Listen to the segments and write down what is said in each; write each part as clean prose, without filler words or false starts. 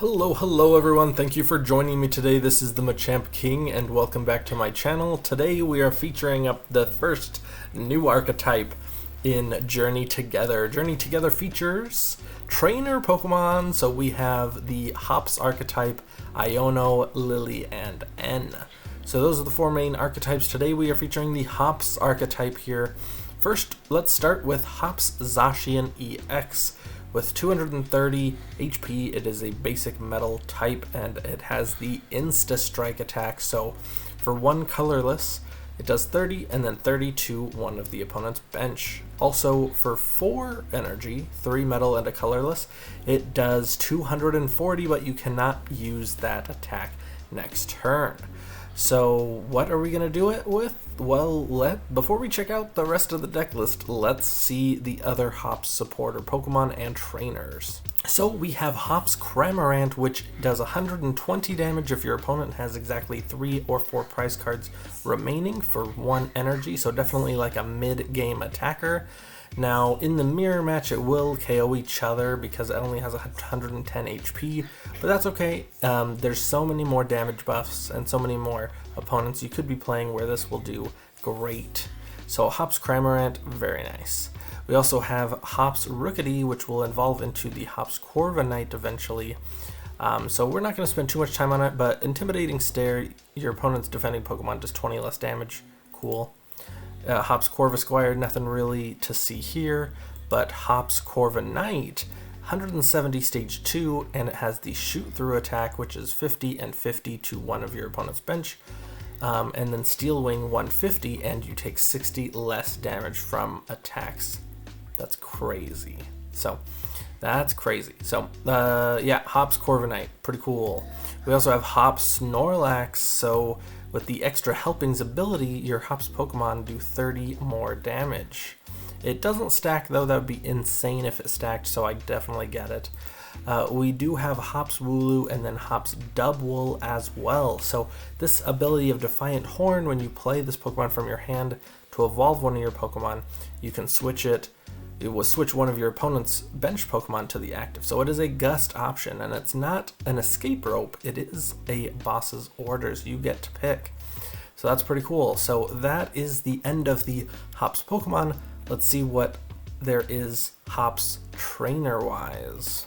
Hello everyone, thank you for joining me today. This is the Machamp King and welcome back to my channel. Today we are featuring up the first new archetype in Journey Together. Journey Together features trainer Pokemon, so we have the Hops archetype, Iono, Lily, and N. So those are the four main archetypes. Today we are featuring the Hops archetype here. First, let's start with Hops Zacian EX. With 230 HP, it is a basic metal type and it has the Insta Strike attack. So for one colorless, it does 30 and then 30 to one of the opponent's bench. Also for 4 energy, 3 metal and a colorless, it does 240, but you cannot use that attack next turn. So what are we going to do it with? Well, before we check out the rest of the deck list, let's see the other Hops supporter Pokemon and trainers. So we have Hops Cramorant, which does 120 damage if your opponent has exactly 3 or 4 prize cards remaining for 1 energy, so definitely like a mid-game attacker. Now, in the mirror match, it will KO each other because it only has 110 HP, but that's okay. There's so many more damage buffs and so many more opponents you could be playing where this will do great. So Hops Cramorant, very nice. We also have Hops Rookidee, which will evolve into the Hops Corviknight eventually. So we're not going to spend too much time on it, but Intimidating Stare, your opponent's defending Pokemon does 20 less damage. Cool. Hops Corvisquire, nothing really to see here, but Hops Corviknight, 170 stage 2, and it has the shoot through attack, which is 50 and 50 to one of your opponent's bench, and then Steel Wing 150, and you take 60 less damage from attacks. That's crazy. So that's crazy. So yeah, Hops Corviknight, pretty cool. We also have Hops Snorlax, so with the extra helpings ability, your Hops Pokemon do 30 more damage. It doesn't stack though, that would be insane if it stacked, so I definitely get it. We do have Hops Wooloo and then Hops Dubwool as well. So this ability of Defiant Horn, when you play this Pokemon from your hand to evolve one of your Pokemon, you can switch it. It will switch one of your opponent's bench Pokemon to the active. So it is a gust option, and it's not an escape rope, it is a boss's orders. You get to pick. So that's pretty cool. So that is the end of the Hops Pokemon. Let's see what there is Hops trainer-wise.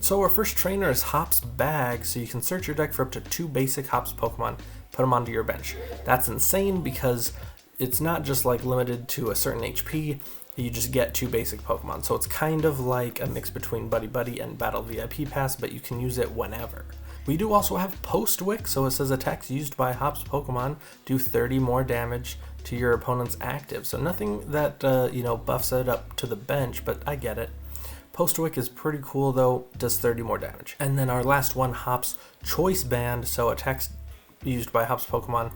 So our first trainer is Hops Bag, so you can search your deck for up to 2 basic Hops Pokemon, put them onto your bench. That's insane because it's not just like limited to a certain HP, you just get 2 basic Pokemon. So it's kind of like a mix between Buddy Buddy and Battle VIP Pass, but you can use it whenever. We do also have Postwick, so it says attacks used by Hops Pokemon do 30 more damage to your opponent's active. So nothing that, buffs it up to the bench, but I get it. Postwick is pretty cool though, does 30 more damage. And then our last one, Hops Choice Band, so attacks used by Hops Pokemon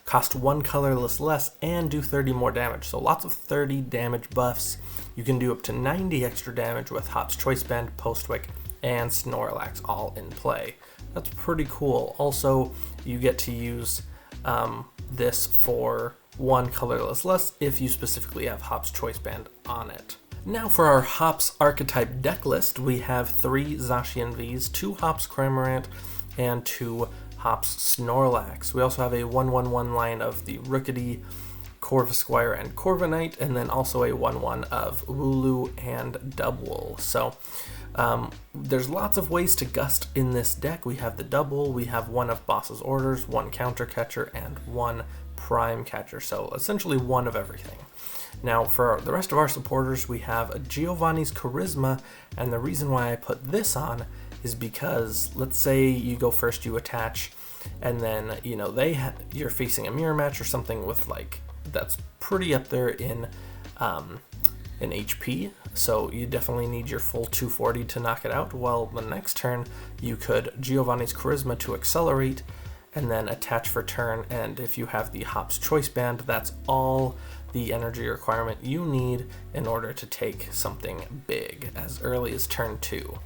cost 1 colorless less and do 30 more damage. So lots of 30 damage buffs. You can do up to 90 extra damage with Hops Choice Band, Postwick, and Snorlax all in play. That's pretty cool. Also, you get to use this for 1 colorless less if you specifically have Hops Choice Band on it. Now for our Hops archetype deck list, we have 3 Zacian Vs, 2 Hops Cramorant, and 2 Hops Snorlax. We also have a 1/1/1 line of the Rookidee, Corvisquire, and Corviknight, and then also a 1/1 of Wooloo and Dubwool. So there's lots of ways to gust in this deck. We have the Dubwool, we have 1 of Boss's Orders, 1 Counter Catcher, and 1 Prime Catcher. So essentially 1 of everything. Now for the rest of our supporters, we have Giovanni's Charisma, and the reason why I put this on is because let's say you go first, you attach, and then you're facing a mirror match or something with that's pretty up there in HP, so you definitely need your full 240 to knock it out. Well, the next turn you could Giovanni's Charisma to accelerate and then attach for turn, and if you have the Hops Choice Band, that's all the energy requirement you need in order to take something big as early as turn 2.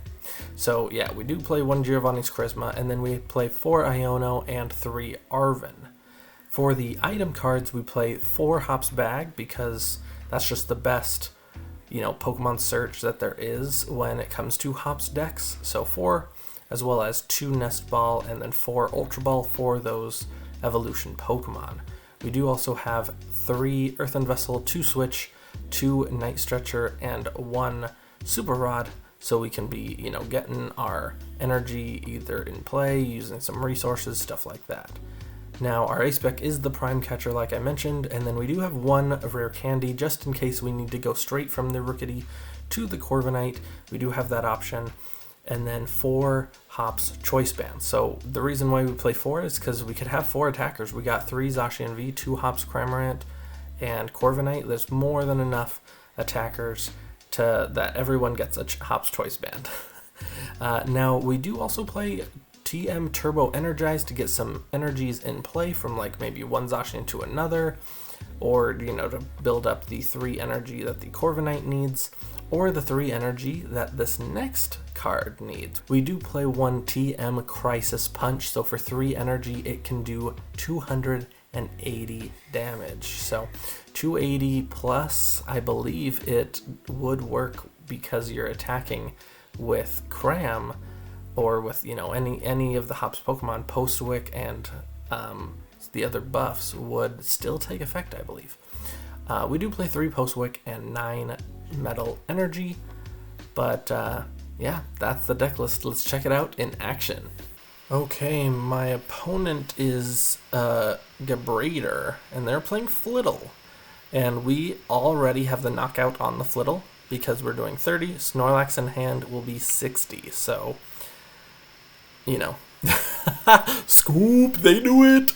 So yeah, we do play 1 Giovanni's Charisma, and then we play 4 Iono and 3 Arven. For the item cards, we play 4 Hops Bag because that's just the best, Pokemon search that there is when it comes to Hops decks. So 4 as well as 2 Nest Ball and then 4 Ultra Ball for those evolution Pokemon. We do also have 3 Earthen Vessel, 2 Switch, 2 Night Stretcher, and 1 Super Rod, so we can be, you know, getting our energy either in play, using some resources, stuff like that. Now, our ace spec is the Prime Catcher, like I mentioned, and then we do have 1 Rare Candy, just in case we need to go straight from the Rookidee to the Corviknight. We do have that option. And then 4 Hops Choice Bands. So the reason why we play 4 is because we could have 4 attackers. We got 3 Zacian V, 2 Hops Cramorant, and Corviknight. There's more than enough attackers that everyone gets a Hops Choice Band. Now, we do also play TM Turbo Energize to get some energies in play from like maybe one Zacian to another, or, you know, to build up the 3 energy that the Corviknight needs, or the 3 energy that this next card needs. We do play 1 TM Crisis Punch, so for 3 energy it can do 280 damage. So 280 plus, I believe it would work because you're attacking with Cram, or with, you know, any of the Hops Pokemon. Postwick and the other buffs would still take effect, I believe. We do play 3 Postwick and 9 Metal Energy, but yeah, that's the deck list. Let's check it out in action. Okay, my opponent is Gabrader, and they're playing Flittle, and we already have the knockout on the Flittle because we're doing 30. Snorlax in hand will be 60, so, you know. Scoop, they do it!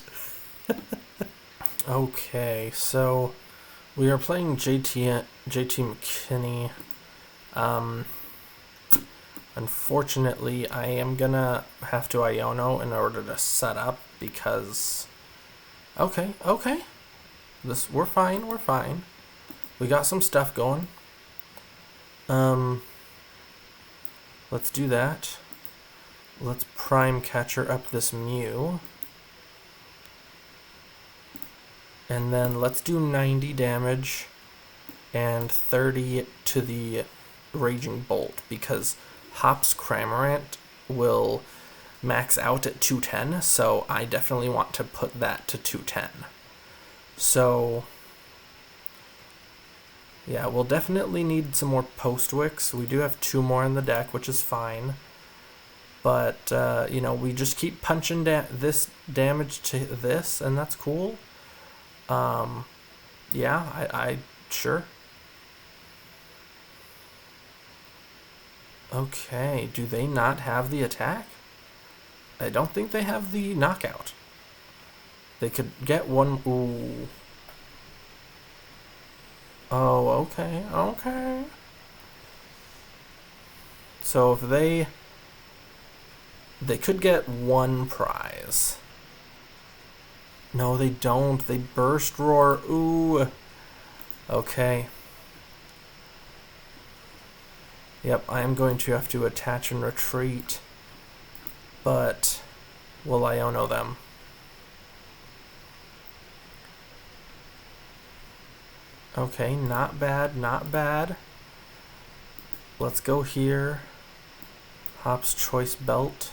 Okay, so we are playing JT McKinney. Unfortunately, I am gonna have to Iono in order to set up because... Okay. We're fine. We got some stuff going. Let's do that. Let's Prime Catcher up this Mew. And then let's do 90 damage and 30 to the Raging Bolt, because Hops Cramorant will max out at 210, so I definitely want to put that to 210. So yeah, we'll definitely need some more Postwicks. We do have 2 more in the deck, which is fine. But, you know, we just keep punching this damage to this, and that's cool. Yeah, sure. Okay, do they not have the attack? I don't think they have the knockout. They could get one. Ooh. Oh, okay. So if they could get 1 prize. No, they don't. They Burst Roar. Ooh. Okay. Yep, I am going to have to attach and retreat. But will Iono them? Okay, not bad. Let's go here. Hops Choice Belt.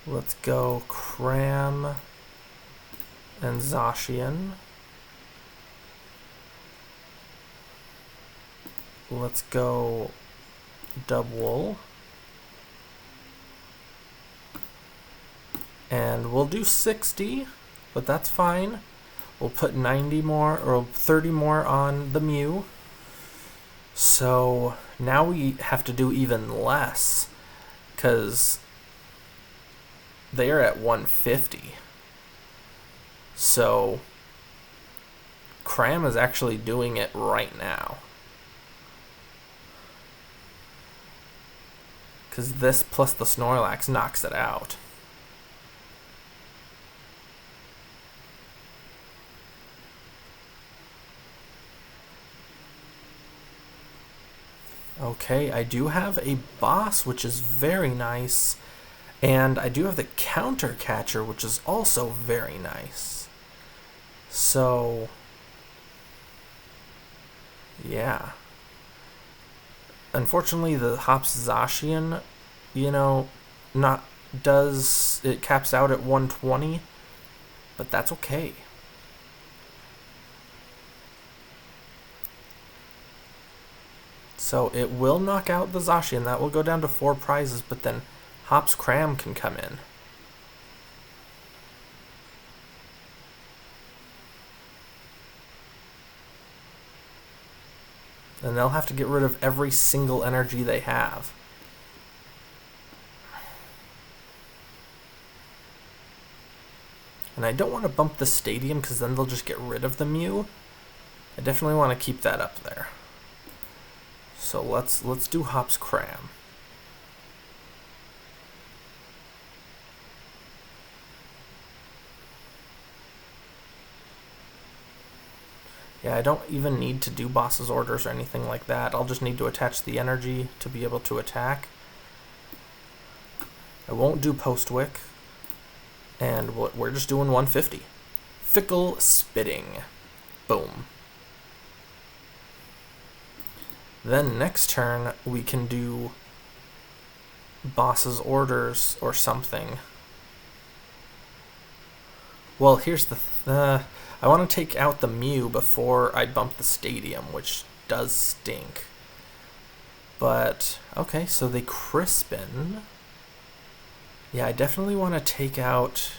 Let's go Cram and Zacian. Let's go Dubwool. And we'll do 60, but that's fine. We'll put 90 more, or 30 more on the Mew. So now we have to do even less, because they are at 150. So Cram is actually doing it right now. Because this plus the Snorlax knocks it out. Okay, I do have a boss, which is very nice. And I do have the Counter Catcher, which is also very nice. So, yeah. Unfortunately, the Hops Zacian, you know, it caps out at 120, but that's okay. So it will knock out the Zacian. That will go down to 4 prizes, but then Hop's Cram can come in. And they'll have to get rid of every single energy they have. And I don't want to bump the stadium because then they'll just get rid of the Mew. I definitely want to keep that up there. So let's do Hop's Cram. Yeah, I don't even need to do boss's orders or anything like that. I'll just need to attach the energy to be able to attack. I won't do Postwick. And we're just doing 150. Fickle Spitting. Boom. Then next turn, we can do boss's orders or something. Well, here's the... I want to take out the Mew before I bump the stadium, which does stink. But, okay, so they Crispin. Yeah, I definitely want to take out...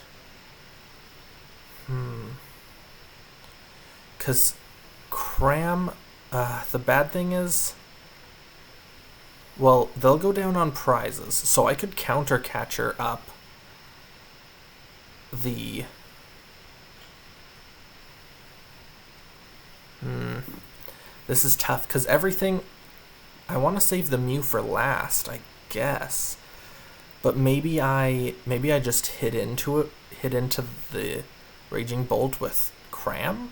Because Cram... the bad thing is... Well, they'll go down on prizes, so I could counter Catcher up the... This is tough, because everything... I want to save the Mew for last, I guess. But maybe I just hit into the Raging Bolt with Cram?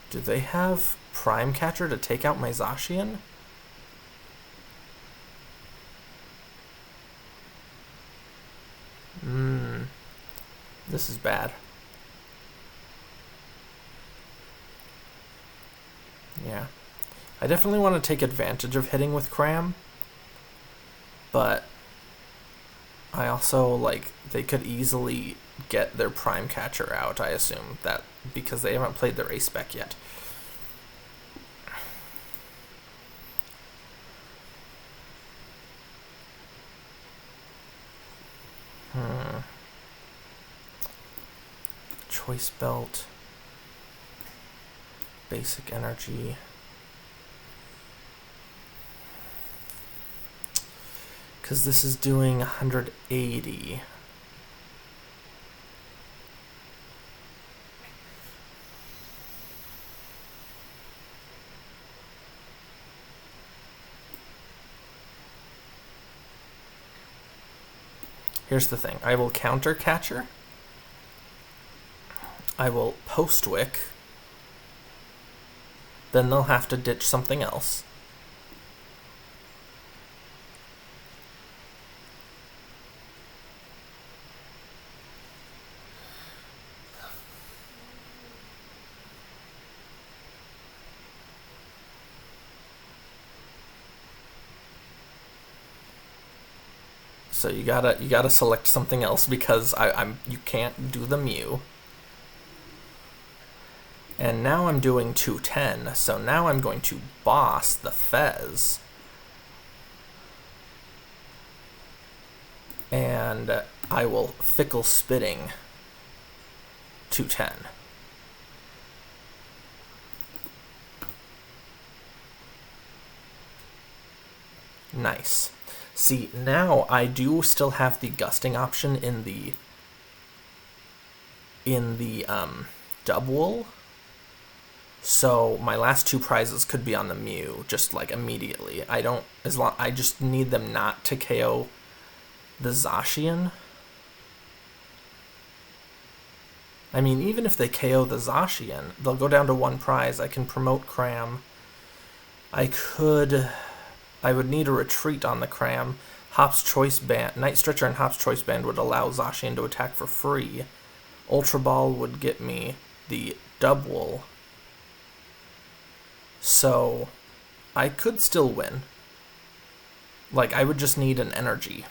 Do they have Prime Catcher to take out my Zacian? This is bad. Yeah. I definitely want to take advantage of hitting with Cram. But I also, like, they could easily get their Prime Catcher out, I assume, that because they haven't played their A-Spec yet. Choice Belt. Basic Energy. Because this is doing 180. Here's the thing. I will counter Catcher. I will Postwick. Then they'll have to ditch something else. So you gotta select something else because you can't do the Mew. And now I'm doing 210, so now I'm going to boss the Fez. And I will Fickle Spitting 210. Nice. See, now I do still have the gusting option in the Dubwool. So my last 2 prizes could be on the Mew, just like immediately. I just need them not to KO the Zacian. I mean, even if they KO the Zacian, they'll go down to 1 prize. I can promote Cram. I would need a retreat on the Cram. Hop's Choice Band, Night Stretcher and Hop's Choice Band would allow Zacian to attack for free. Ultra Ball would get me the Dubwool. So I could still win. Like, I would just need an energy,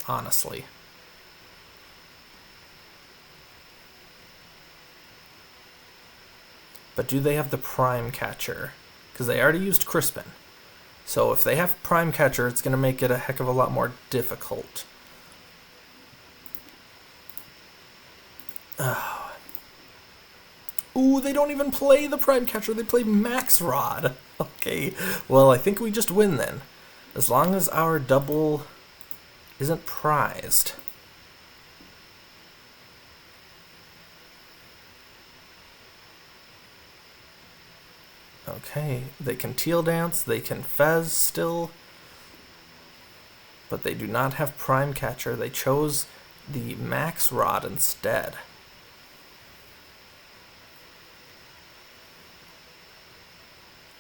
honestly. But do they have the Prime Catcher? Because they already used Crispin. So if they have Prime Catcher, it's going to make it a heck of a lot more difficult. Oh. Ooh, they don't even play the Prime Catcher. They play Max Rod. Okay, well, I think we just win then. As long as our double isn't prized. Okay, they can Teal Dance, they can Fez still, but they do not have Prime Catcher. They chose the Max Rod instead.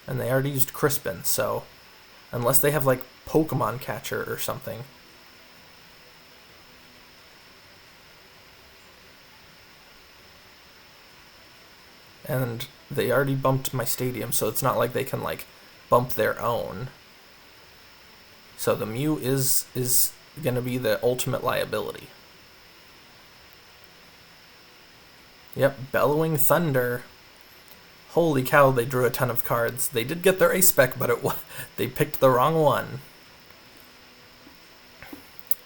And they already used Crispin, so unless they have like Pokemon Catcher or something. And they already bumped my stadium, so it's not like they can like bump their own. So the Mew is gonna be the ultimate liability. Yep, Bellowing Thunder. Holy cow, they drew a ton of cards. They did get their ace spec, but they picked the wrong one.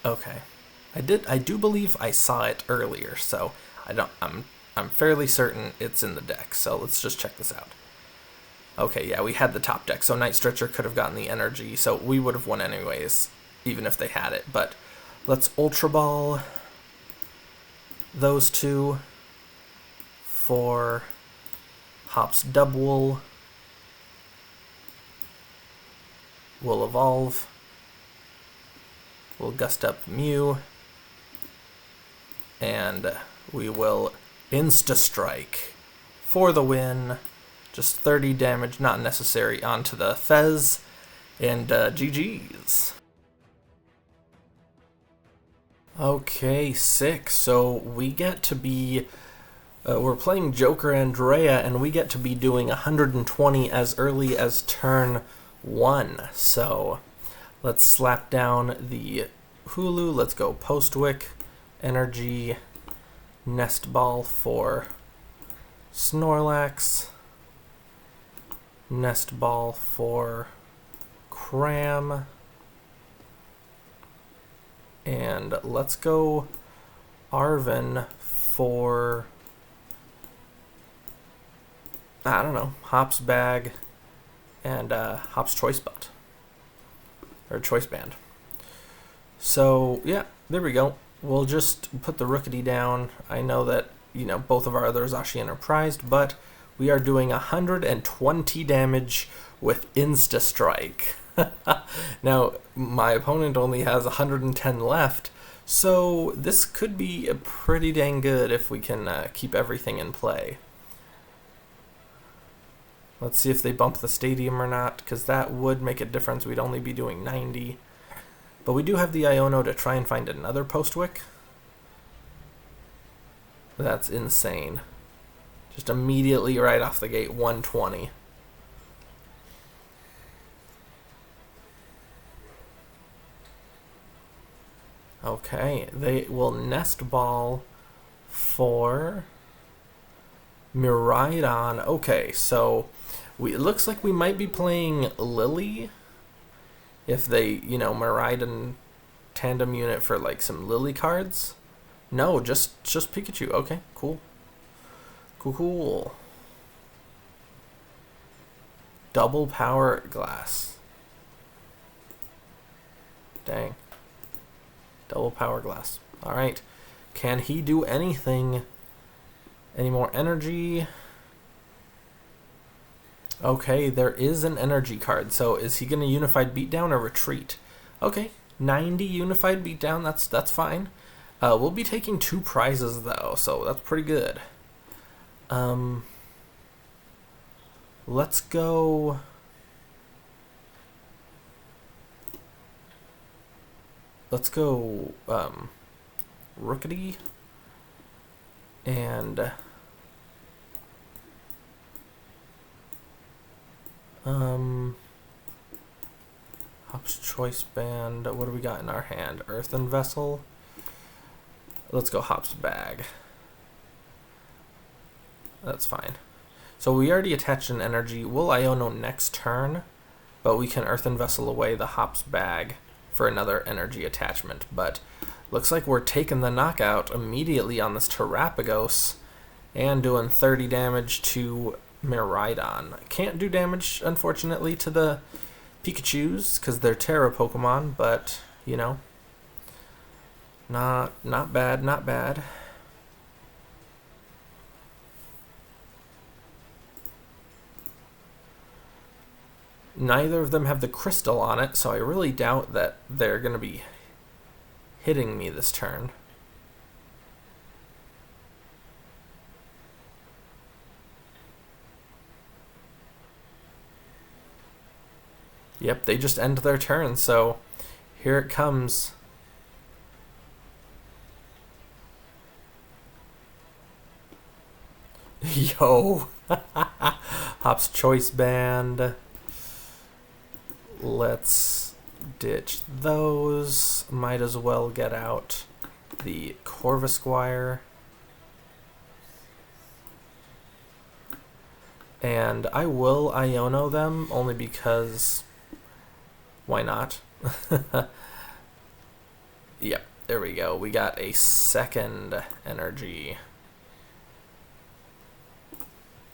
Okay. I do believe I saw it earlier, so I'm fairly certain it's in the deck, so let's just check this out. Okay, yeah, we had the top deck, so Night Stretcher could have gotten the energy, so we would have won anyways, even if they had it. But let's Ultra Ball those two for Hop's Dubwool. We'll evolve. We'll Gust Up Mew. And we will Insta-Strike for the win. Just 30 damage, not necessary, onto the Fez. And GG's. Okay, 6. So we get to be... we're playing Joker Andrea, and we get to be doing 120 as early as turn 1. So let's slap down the Wooloo. Let's go Postwick, Energy, Nest Ball for Snorlax, Nest Ball for Cram, and let's go Arven for... I don't know, Hop's Bag and Hop's Choice Bot. Or Choice Band. So, yeah, there we go. We'll just put the Rookidee down. I know that, you know, both of our other Zacian are prized, but we are doing 120 damage with Insta-Strike. Now, my opponent only has 110 left, so this could be pretty dang good if we can keep everything in play. Let's see if they bump the stadium or not, because that would make a difference. We'd only be doing 90. But we do have the Iono to try and find another Postwick. That's insane. Just immediately right off the gate, 120. Okay, they will Nest Ball for Miraidon. Okay, so it looks like we might be playing Lily. If they, you know, Miraidon tandem unit for like some Lily cards. No, just Pikachu. Okay, cool. Cool. Double Power Glass. Dang. Double Power Glass. Alright. Can he do anything? Any more energy? Okay, there is an energy card. So is he going to Unified Beatdown or Retreat? Okay, 90 Unified Beatdown. That's fine. We'll be taking 2 prizes though, so that's pretty good. Let's go. Rookidee and Hops Choice Band. What do we got in our hand? Earthen Vessel. Let's go Hops Bag. That's fine. So we already attached an energy. We'll Iono next turn, but we can Earthen Vessel away the Hops Bag for another energy attachment. But looks like we're taking the knockout immediately on this Terrapagos and doing 30 damage to Miraidon. Can't do damage, unfortunately, to the Pikachus because they're Terra Pokemon, but, you know, not bad, not bad. Neither of them have the crystal on it, so I really doubt that they're going to be hitting me this turn. Yep, they just end their turn, so here it comes. Yo! Hops Choice Band. Let's ditch those. Might as well get out the Corvisquire. And I will Iono them only because why not? Yep, there we go. We got a second energy.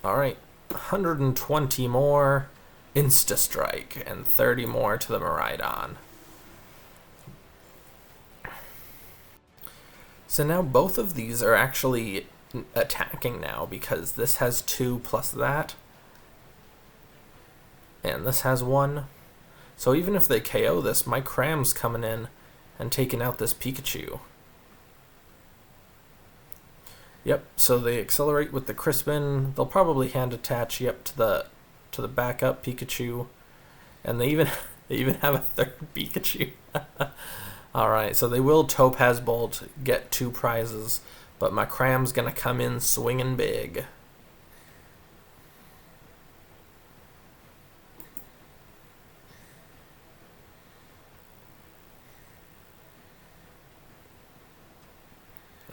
Alright, 120 more Insta Strike and 30 more to the Miraidon. So now both of these are actually attacking now because this has 2 plus that. And this has 1. So even if they KO this, my Cram's coming in and taking out this Pikachu. Yep, so they accelerate with the Crispin. They'll probably hand attach, yep, to the backup Pikachu. And they even have a third Pikachu. Alright, so they will Topaz Bolt, get 2 prizes, but my Cram's gonna come in swinging big.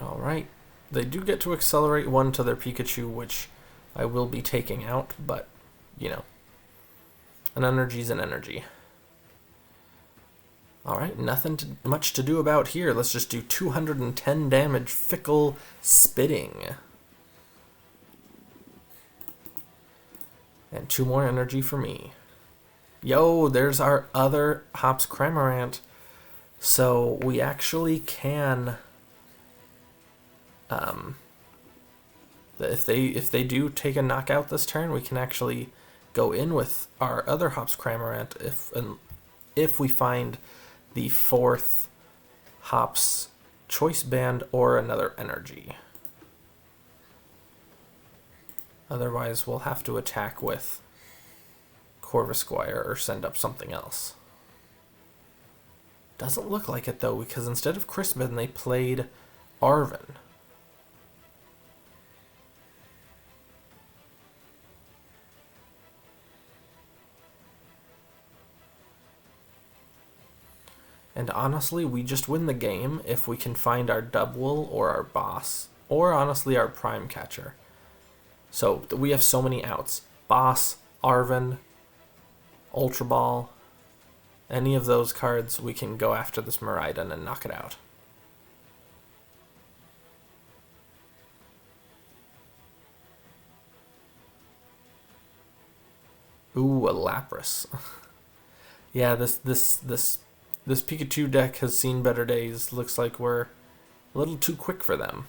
Alright, they do get to accelerate 1 to their Pikachu, which I will be taking out, but, you know, an energy's an energy. Alright, nothing much to do about here. Let's just do 210 damage, Fickle Spitting. And 2 more energy for me. Yo, there's our other Hops Cramorant. So we actually can... if they do take a knockout this turn, we can actually go in with our other Hops Cramorant if we find the 4th Hops Choice Band or another energy. Otherwise, we'll have to attack with Corvisquire or send up something else. Doesn't look like it though, because instead of Crispin, they played Arven. And honestly, we just win the game if we can find our Dubwool or our boss, or honestly our Prime Catcher. So we have so many outs. Boss, Arven, Ultra Ball, any of those cards, we can go after this Miraidon and knock it out. Ooh, a Lapras. Yeah, this Pikachu deck has seen better days. Looks like we're a little too quick for them.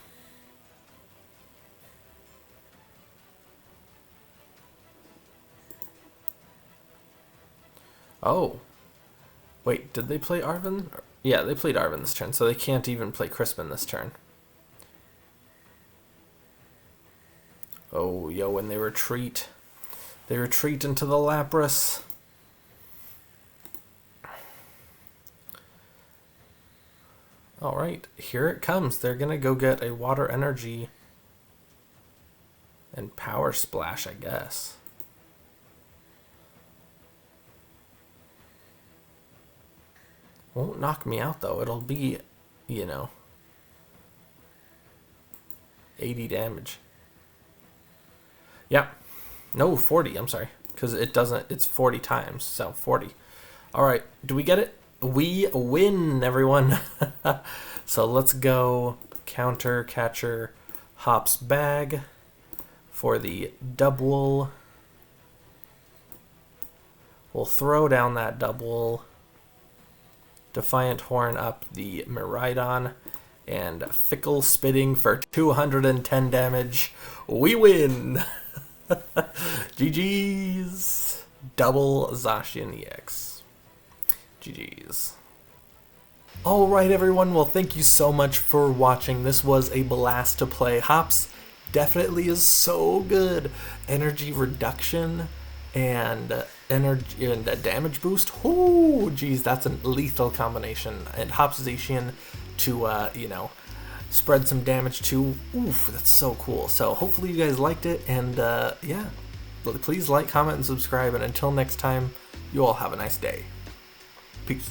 Oh. Wait, did they play Arven? Yeah, they played Arven this turn, so they can't even play Crispin this turn. Oh, yo, and they retreat. They retreat into the Lapras. Alright, here it comes. They're gonna go get a Water Energy and Power Splash, I guess. Won't knock me out though. It'll be, you know, 80 damage. Yeah. No, 40, I'm sorry. Because it doesn't, it's 40 times, so 40. Alright, do we get it? We win, everyone. So let's go Counter Catcher Hop's Bag for the Dubwool. We'll throw down that Dubwool. Defiant Horn up the Miraidon. And Fickle Spitting for 210 damage. We win! GG's. Double Zacian EX. GG's. Alright everyone, well thank you so much for watching. This was a blast to play. Hops definitely is so good. Energy reduction and energy and a damage boost. Oh geez, that's a lethal combination. And Hops Zacian to you know, spread some damage too. Oof, that's so cool. So hopefully you guys liked it, and yeah, please like, comment, and subscribe, and until next time, you all have a nice day. Peace.